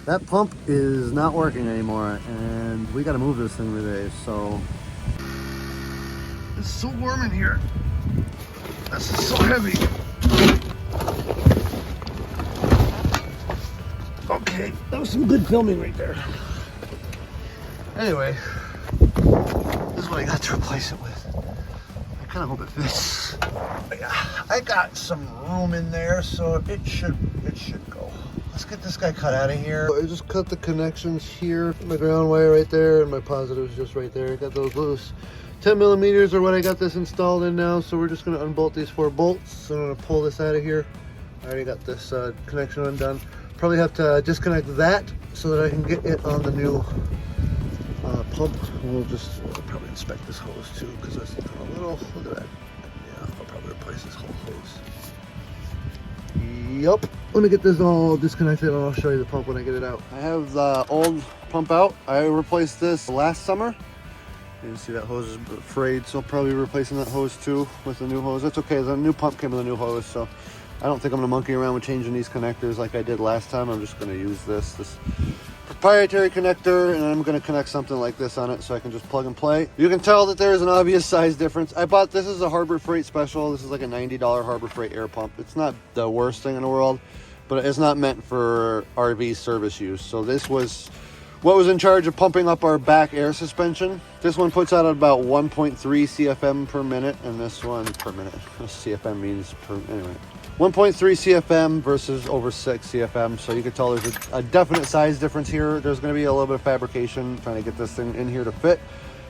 That pump is not working anymore, and we got to move this thing today. So it's so warm in here. This is so heavy. Okay, that was some good filming right there. Anyway, this is what I got to replace it with. I kind of hope it fits. But yeah, I got some room in there, so it should go. Let's get this guy cut out of here. I just cut the connections here. My ground wire right there, and my positive's just right there. I got those loose 10 millimeters or what I got this installed in now. So we're just gonna unbolt these 4 bolts. So I'm gonna pull this out of here. I already got this connection undone. Probably have to disconnect that so that I can get it on the new pump. We'll probably inspect this hose too, because that's a little, look at that. Yeah, I'll probably replace this whole hose. Yup. Let me get this all disconnected and I'll show you the pump when I get it out. I have the old pump out. I replaced this last summer. You can see that hose is frayed, so I'll probably be replacing that hose too with the new hose. That's okay, the new pump came with a new hose, so I don't think I'm gonna monkey around with changing these connectors like I did last time. I'm just gonna use this proprietary connector, and I'm gonna connect something like this on it so I can just plug and play. You can tell that there is an obvious size difference. I bought this as a Harbor Freight special. This is like a $90 Harbor Freight air pump. It's not the worst thing in the world, but it's not meant for RV service use. So this was what was in charge of pumping up our back air suspension. This one puts out about 1.3 CFM per minute, and this one per minute. CFM means per, anyway. 1.3 CFM versus over 6 CFM. So you can tell there's a definite size difference here. There's gonna be a little bit of fabrication trying to get this thing in here to fit.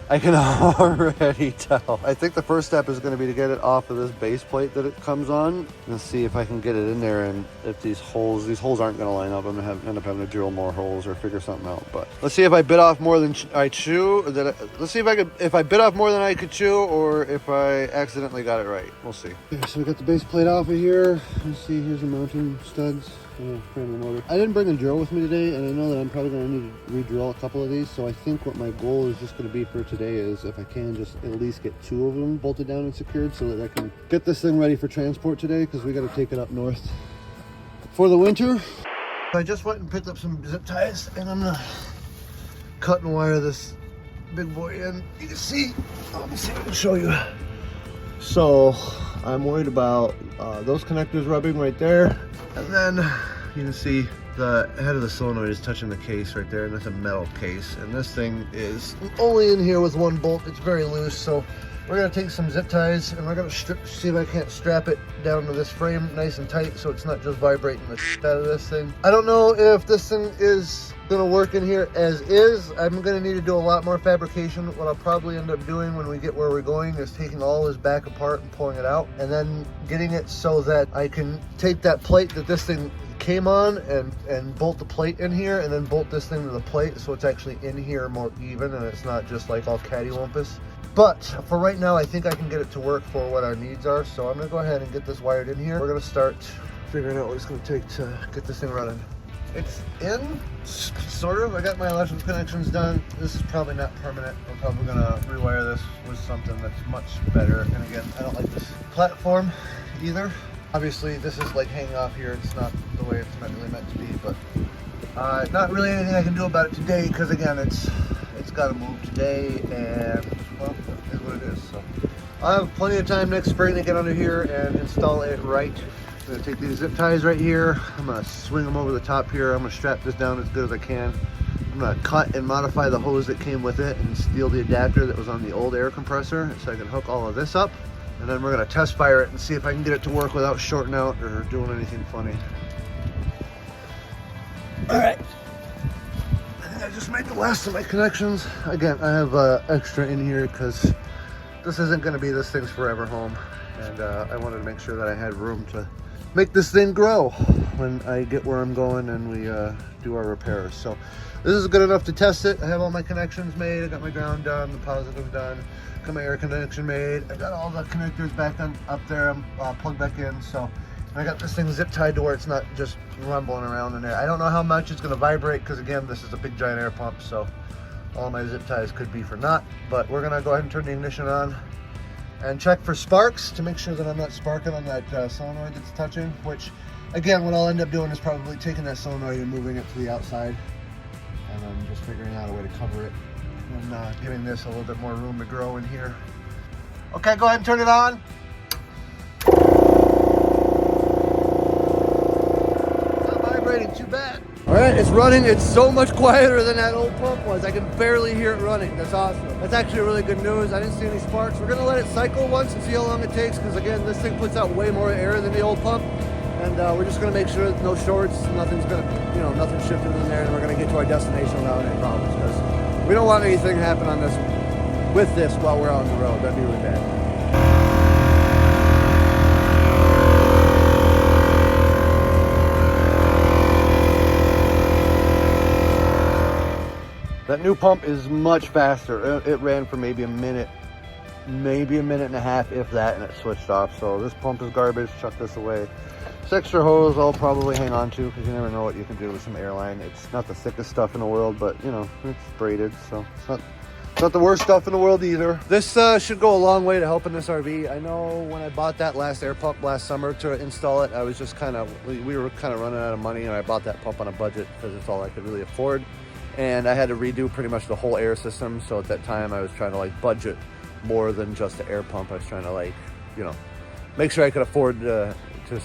I can already tell. I think the first step is going to be to get it off of this base plate that it comes on and see if I can get it in there, and if these holes aren't going to line up, I'm going to end up having to drill more holes or figure something out. But let's see if I bit off more than I chew. Let's see if I bit off more than I could chew, or if I accidentally got it right. We'll see. Okay, so we got the base plate off of here. Let's see, here's the mounting studs. I didn't bring a drill with me today, and I know that I'm probably going to need to re-drill a couple of these, so I think what my goal is just going to be for today is, if I can, just at least get 2 of them bolted down and secured so that I can get this thing ready for transport today, because we got to take it up north for the winter. I just went and picked up some zip ties, and I'm going to cut and wire this big boy in. You can see, let me see if I can show you. So I'm worried about those connectors rubbing right there. And then you can see the head of the solenoid is touching the case right there, and that's a metal case. And this thing is only in here with 1 bolt. It's very loose, so we're gonna take some zip ties and we're gonna see if I can't strap it down to this frame nice and tight so it's not just vibrating the shit out of this thing. I don't know if this thing is gonna work in here as is. I'm gonna need to do a lot more fabrication. What I'll probably end up doing when we get where we're going is taking all this back apart and pulling it out, and then getting it so that I can take that plate that this thing came on and bolt the plate in here, and then bolt this thing to the plate so it's actually in here more even and it's not just like all cattywampus. But for right now, I think I can get it to work for what our needs are. So I'm gonna go ahead and get this wired in here. We're gonna start figuring out what it's gonna take to get this thing running. It's in, sort of. I got my electrical connections done. This is probably not permanent. I'm probably gonna rewire this with something that's much better. And again, I don't like this platform either. Obviously, this is like hanging off here. It's not the way it's not really meant to be, but not really anything I can do about it today, because again, it's got to move today, and well, it is what it is. So I'll have plenty of time next spring to get under here and install it right. I'm gonna take these zip ties right here. I'm gonna swing them over the top here. I'm gonna strap this down as good as I can. I'm gonna cut and modify the hose that came with it and steal the adapter that was on the old air compressor so I can hook all of this up. And then we're gonna test fire it and see if I can get it to work without shorting out or doing anything funny. All right. I think I just made the last of my connections. Again, I have extra in here because this isn't gonna be this thing's forever home. And I wanted to make sure that I had room to make this thing grow when I get where I'm going and we do our repairs. So this is good enough to test it. I have all my connections made. I got my ground done, the positive done, got my air connection made. I got all the connectors back up there. I'm plugged back in. So I got this thing zip tied to where it's not just rumbling around in there. I don't know how much it's going to vibrate because again, this is a big giant air pump. So all my zip ties could be for naught, but we're going to go ahead and turn the ignition on and check for sparks to make sure that I'm not sparking on that solenoid that's touching, which Again, what I'll end up doing is probably taking that solenoid and moving it to the outside, and then just figuring out a way to cover it, and giving this a little bit more room to grow in here. Okay, go ahead and turn it on. Not vibrating too bad. All right, it's running. It's so much quieter than that old pump was. I can barely hear it running. That's awesome. That's actually really good news. I didn't see any sparks. We're gonna let it cycle once and see how long it takes, because again, this thing puts out way more air than the old pump. And we're just gonna make sure that no shorts, nothing's gonna, nothing's shifting in there, and we're gonna get to our destination without any problems, because we don't want anything to happen on this, with this while we're on the road. That'd be really bad. That new pump is much faster. It ran for maybe a minute and a half, if that, and it switched off. So this pump is garbage. Chuck this away. This extra hose I'll probably hang on to, because you never know what you can do with some airline. It's not the thickest stuff in the world, but it's braided, so it's not the worst stuff in the world either. This should go a long way to helping this RV. I know when I bought that last air pump last summer to install it, I was just we were kind of running out of money, and I bought that pump on a budget because it's all I could really afford. And I had to redo pretty much the whole air system. So at that time I was trying to budget more than just the air pump. I was trying to make sure I could afford to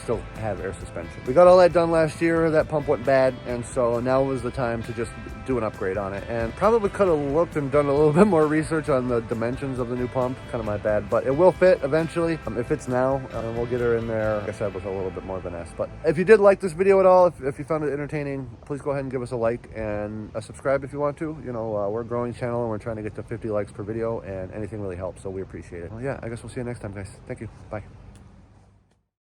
still have air suspension. We got all that done last year. That pump went bad, and so now was the time to just do an upgrade on it. And probably could have looked and done a little bit more research on the dimensions of the new pump. Kind of my bad, but it will fit eventually. It fits now, and we'll get her in there, like I said, with a little bit more of an S. But if you did like this video at all, if you found it entertaining, please go ahead and give us a like and a subscribe if you want to. We're a growing channel, and we're trying to get to 50 likes per video, and anything really helps, so we appreciate it. Well, yeah, I guess we'll see you next time, guys. Thank you. Bye.